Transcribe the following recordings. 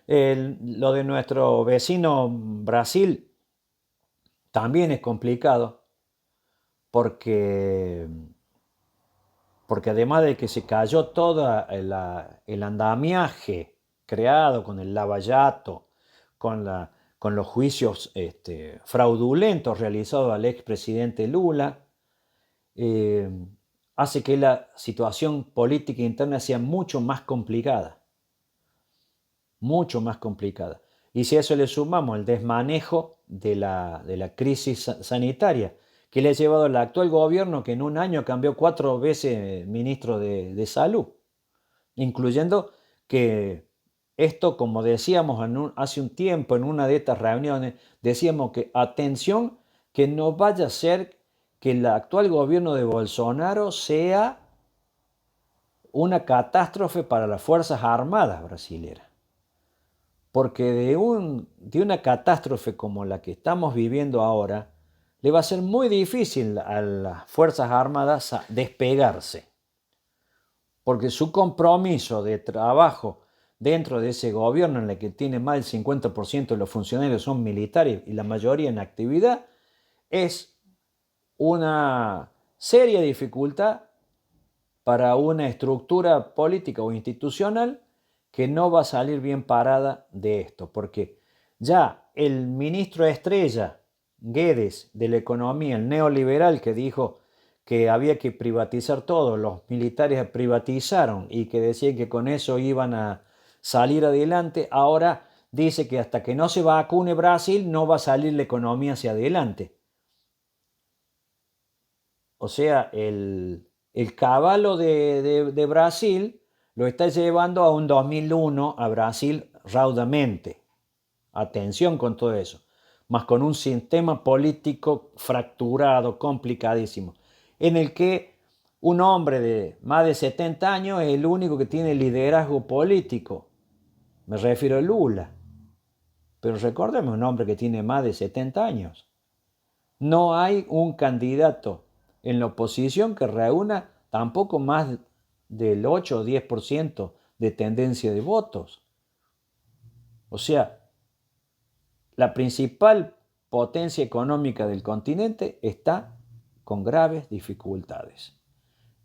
Lo de nuestro vecino Brasil también es complicado porque, porque además de que se cayó todo el andamiaje creado con el lavallato, con los juicios fraudulentos realizados al expresidente Lula, eh, hace que la situación política interna sea mucho más complicada. Y si a eso le sumamos el desmanejo de la crisis sanitaria, que le ha llevado al actual gobierno que en un año cambió 4 veces ministro de salud, incluyendo que esto, como decíamos hace un tiempo en una de estas reuniones, decíamos que atención, que no vaya a ser que el actual gobierno de Bolsonaro sea una catástrofe para las Fuerzas Armadas brasileras. Porque de una catástrofe como la que estamos viviendo ahora, le va a ser muy difícil a las Fuerzas Armadas despegarse, porque su compromiso de trabajo dentro de ese gobierno en el que tiene más del 50% de los funcionarios son militares y la mayoría en actividad, es una seria dificultad para una estructura política o institucional que no va a salir bien parada de esto, porque ya el ministro estrella Guedes de la economía, el neoliberal que dijo que había que privatizar todo, los militares privatizaron y que decían que con eso iban a salir adelante, ahora dice que hasta que no se vacune Brasil no va a salir la economía hacia adelante. O sea, el caballo de Brasil lo está llevando a un 2001 a Brasil raudamente. Atención con todo eso. Más con un sistema político fracturado, complicadísimo, en el que un hombre de más de 70 años es el único que tiene liderazgo político. Me refiero a Lula. Pero recordemos, un hombre que tiene más de 70 años. No hay un candidato en la oposición que reúna tampoco más del 8 o 10% de tendencia de votos. O sea, la principal potencia económica del continente está con graves dificultades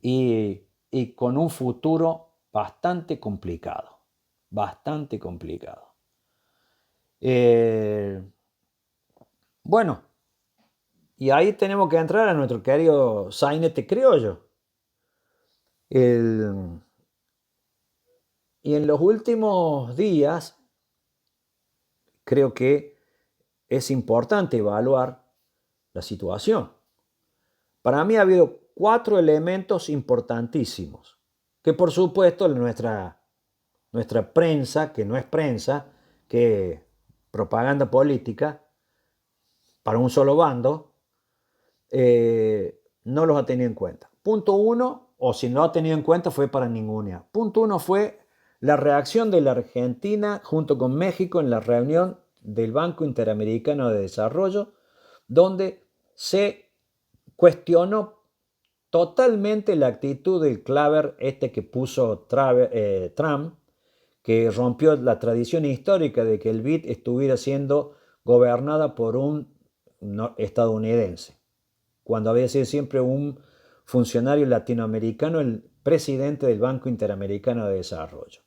y con un futuro bastante complicado, bastante complicado. Eh, bueno, y ahí tenemos que entrar a nuestro querido sainete criollo. El, y en los últimos días creo que es importante evaluar la situación. Para mí ha habido 4 elementos importantísimos, que por supuesto nuestra prensa, que no es prensa, que es propaganda política para un solo bando, no los ha tenido en cuenta. Punto uno, o si no ha tenido en cuenta, fue para ninguna. Punto uno fue la reacción de la Argentina junto con México en la reunión del Banco Interamericano de Desarrollo, donde se cuestionó totalmente la actitud del claver que puso Trump, que rompió la tradición histórica de que el BID estuviera siendo gobernada por un estadounidense, cuando había sido siempre un funcionario latinoamericano, el presidente del Banco Interamericano de Desarrollo.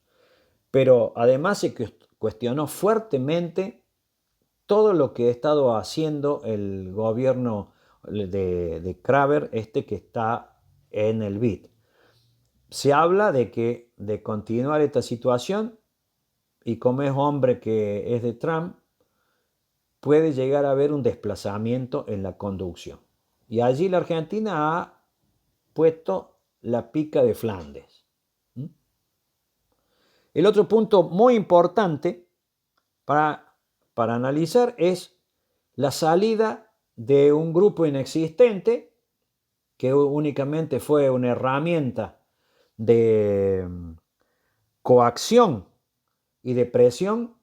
Pero además se cuestionó fuertemente todo lo que ha estado haciendo el gobierno de Kramer, que está en el BID. Se habla de continuar esta situación y como es hombre que es de Trump, puede llegar a haber un desplazamiento en la conducción. Y allí la Argentina ha puesto la pica de Flandes. El otro punto muy importante para analizar es la salida de un grupo inexistente que únicamente fue una herramienta de coacción y de presión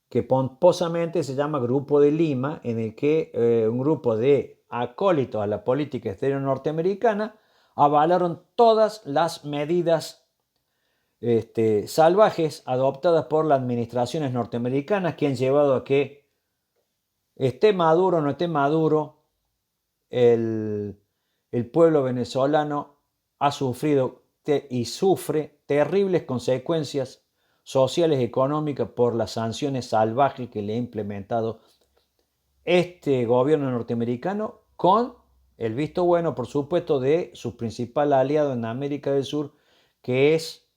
que pomposamente se llama Grupo de Lima, en el que un grupo de acólitos a la política exterior norteamericana avalaron todas las medidas salvajes adoptadas por las administraciones norteamericanas que han llevado a que esté Maduro o no esté Maduro, el pueblo venezolano ha sufrido y sufre terribles consecuencias sociales y económicas por las sanciones salvajes que le ha implementado este gobierno norteamericano con el visto bueno, por supuesto, de su principal aliado en América del Sur, que es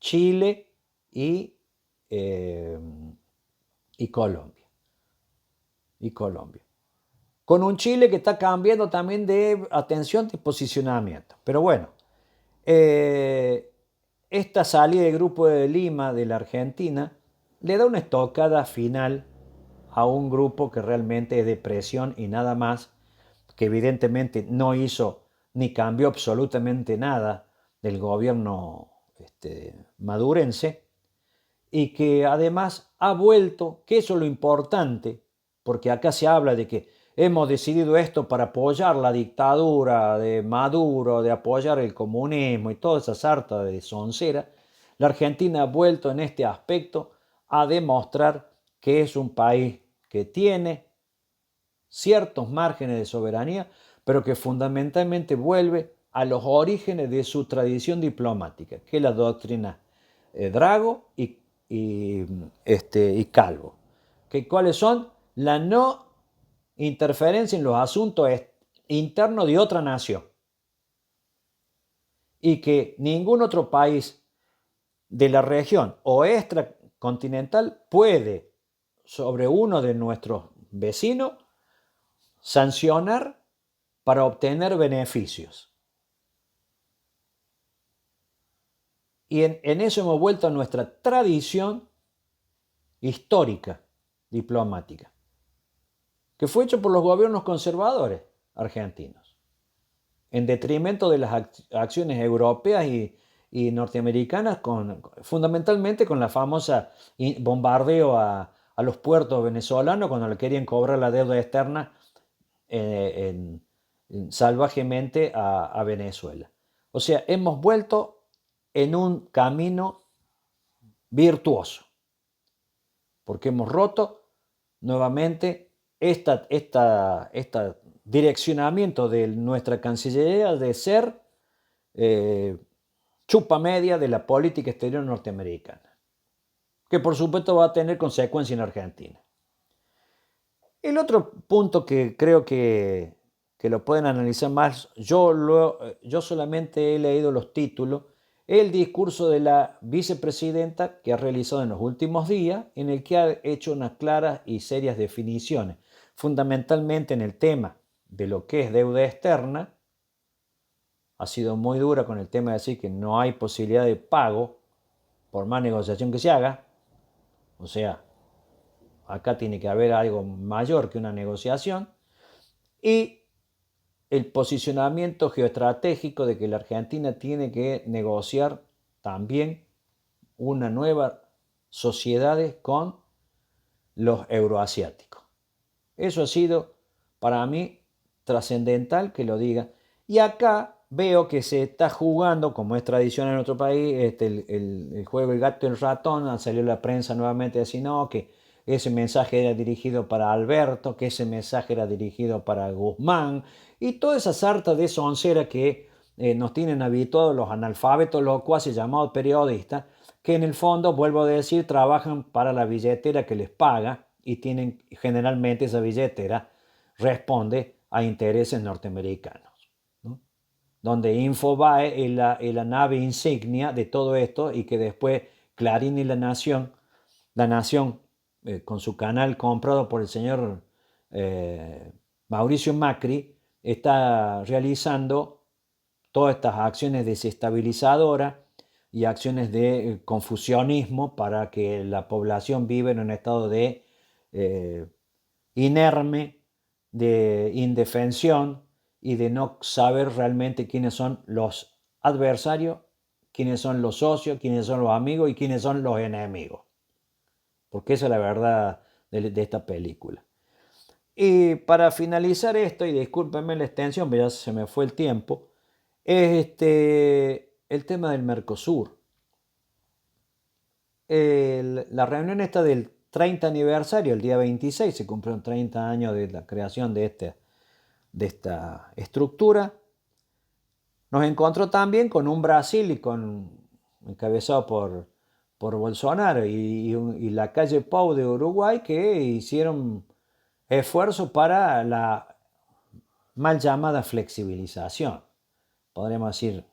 Chile y, eh, y Colombia. Y Colombia. Con un Chile que está cambiando también de atención, de posicionamiento. Pero bueno, esta salida del Grupo de Lima de la Argentina le da una estocada final a un grupo que realmente es de presión y nada más, que evidentemente no hizo ni cambió absolutamente nada del gobierno madurense, y que además ha vuelto, que eso es lo importante, porque acá se habla de que hemos decidido esto para apoyar la dictadura de Maduro, de apoyar el comunismo y toda esa sarta de soncera. La Argentina ha vuelto en este aspecto a demostrar que es un país que tiene ciertos márgenes de soberanía, pero que fundamentalmente vuelve a los orígenes de su tradición diplomática, que es la doctrina Drago y Calvo. ¿Cuáles son? La no interferencia en los asuntos internos de otra nación, y que ningún otro país de la región o extracontinental puede sobre uno de nuestros vecinos sancionar para obtener beneficios. Y en eso hemos vuelto a nuestra tradición histórica diplomática, que fue hecho por los gobiernos conservadores argentinos, en detrimento de las acciones europeas y norteamericanas, fundamentalmente con la famosa bombardeo a los puertos venezolanos cuando le querían cobrar la deuda externa salvajemente a Venezuela. O sea, hemos vuelto en un camino virtuoso, porque hemos roto nuevamente este direccionamiento de nuestra Cancillería de ser chupa media de la política exterior norteamericana, que por supuesto va a tener consecuencias en Argentina. El otro punto que creo que lo pueden analizar más, yo solamente he leído los títulos, el discurso de la vicepresidenta que ha realizado en los últimos días, en el que ha hecho unas claras y serias definiciones, fundamentalmente en el tema de lo que es deuda externa. Ha sido muy dura con el tema de decir que no hay posibilidad de pago por más negociación que se haga. O sea, acá tiene que haber algo mayor que una negociación. Y el posicionamiento geoestratégico de que la Argentina tiene que negociar también una nueva sociedad con los euroasiáticos. Eso ha sido para mí trascendental que lo diga. Y acá veo que se está jugando, como es tradición en nuestro país, el juego El gato y el ratón. Ha salido la prensa nuevamente a decir no, que ese mensaje era dirigido para Alberto, que ese mensaje era dirigido para Guzmán, y toda esa sarta de soncera que nos tienen habituados los analfabetos, los cuasi llamados periodistas, que en el fondo, vuelvo a decir, trabajan para la billetera que les paga, y tienen generalmente esa billetera responde a intereses norteamericanos, ¿no? Donde Infobae es la nave insignia de todo esto, y que después Clarín y la Nación con su canal comprado por el señor Mauricio Macri, está realizando todas estas acciones desestabilizadoras y acciones de confusionismo para que la población viva en un estado de inerme, de indefensión y de no saber realmente quiénes son los adversarios, quiénes son los socios, quiénes son los amigos y quiénes son los enemigos. Porque esa es la verdad de esta película. Y para finalizar esto, y discúlpenme la extensión, pero ya se me fue el tiempo, es el tema del Mercosur. la reunión esta del 30 aniversario, el día 26, se cumplieron 30 años de la creación de esta estructura. Nos encontró también con un Brasil encabezado por Bolsonaro y la calle Pau de Uruguay, que hicieron esfuerzos para la mal llamada flexibilización. Podríamos decir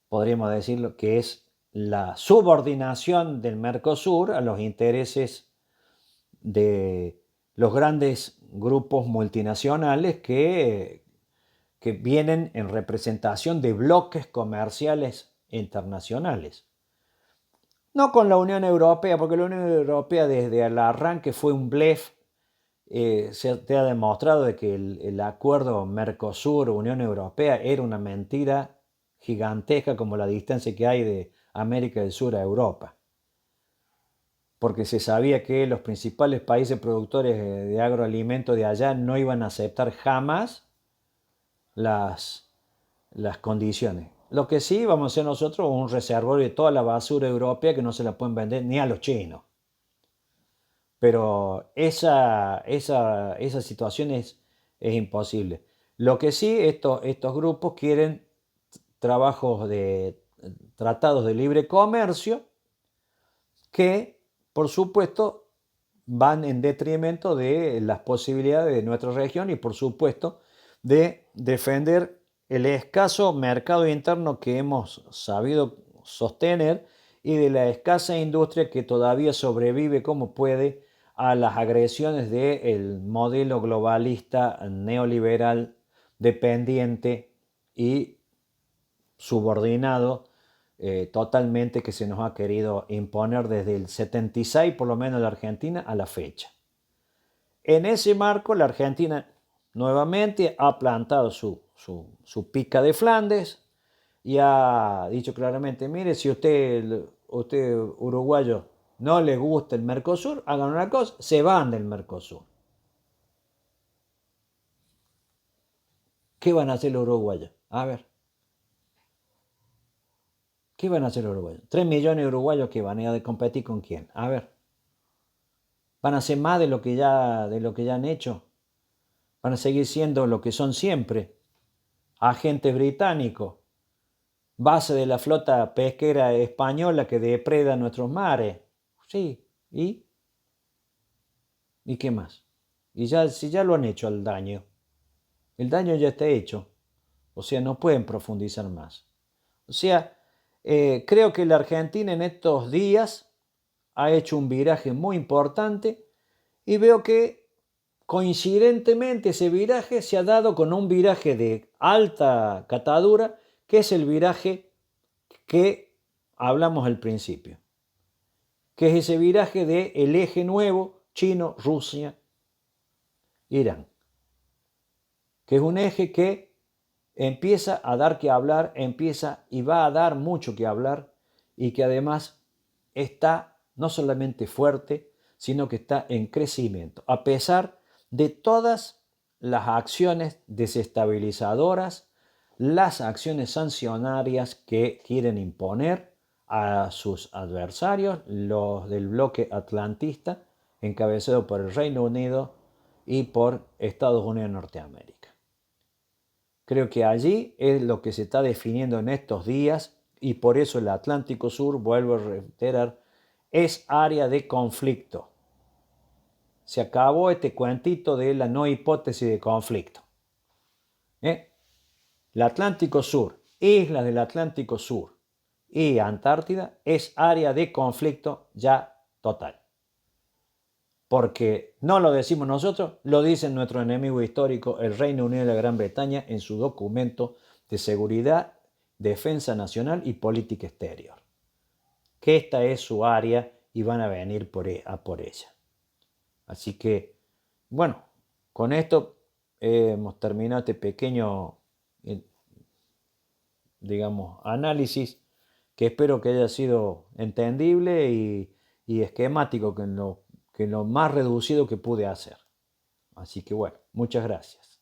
podríamos decirlo que es la subordinación del Mercosur a los intereses de los grandes grupos multinacionales que vienen en representación de bloques comerciales internacionales. No con la Unión Europea, porque la Unión Europea desde el arranque fue un blef. Se ha demostrado de que el acuerdo Mercosur-Unión Europea era una mentira gigantesca como la distancia que hay de América del Sur a Europa. Porque se sabía que los principales países productores de agroalimentos de allá no iban a aceptar jamás las condiciones. Lo que sí vamos a hacer nosotros un reservorio de toda la basura europea que no se la pueden vender ni a los chinos. Pero esa situación es imposible. Lo que sí, estos grupos quieren tratados de libre comercio que, por supuesto, van en detrimento de las posibilidades de nuestra región y, por supuesto, de defender el escaso mercado interno que hemos sabido sostener y de la escasa industria que todavía sobrevive como puede a las agresiones del modelo globalista neoliberal dependiente y subordinado totalmente que se nos ha querido imponer desde el 76, por lo menos la Argentina, a la fecha. En ese marco, la Argentina nuevamente ha plantado su pica de Flandes y ha dicho claramente, mire, si usted uruguayo no le gusta el Mercosur, hagan una cosa, se van del Mercosur. ¿Qué van a hacer los uruguayos? A ver. ¿Qué van a hacer los uruguayos? 3 millones de uruguayos que van a competir con quién. A ver. ¿Van a hacer más de lo que ya han hecho? ¿Van a seguir siendo lo que son siempre? Agentes británicos, base de la flota pesquera española que depreda nuestros mares. Sí, ¿y? ¿Y qué más? Si ya lo han hecho el daño ya está hecho. O sea, no pueden profundizar más. O sea, creo que la Argentina en estos días ha hecho un viraje muy importante y veo que coincidentemente ese viraje se ha dado con un viraje de alta catadura, que es el viraje que hablamos al principio, que es ese viraje del eje nuevo Chino, Rusia, Irán, que es un eje que empieza a dar que hablar, empieza y va a dar mucho que hablar y que además está no solamente fuerte, sino que está en crecimiento, a pesar de todas las acciones desestabilizadoras, las acciones sancionarias que quieren imponer a sus adversarios, los del bloque atlantista, encabezado por el Reino Unido y por Estados Unidos de Norteamérica. Creo que allí es lo que se está definiendo en estos días y por eso el Atlántico Sur, vuelvo a reiterar, es área de conflicto. Se acabó este cuentito de la no hipótesis de conflicto. El Atlántico Sur, islas del Atlántico Sur y Antártida es área de conflicto ya total. Porque no lo decimos nosotros, lo dice nuestro enemigo histórico, el Reino Unido de la Gran Bretaña, en su documento de seguridad, defensa nacional y política exterior. Que esta es su área y van a venir a por ella. Así que, bueno, con esto hemos terminado este pequeño, digamos, análisis que espero que haya sido entendible y esquemático, que lo más reducido que pude hacer. Así que bueno, muchas gracias.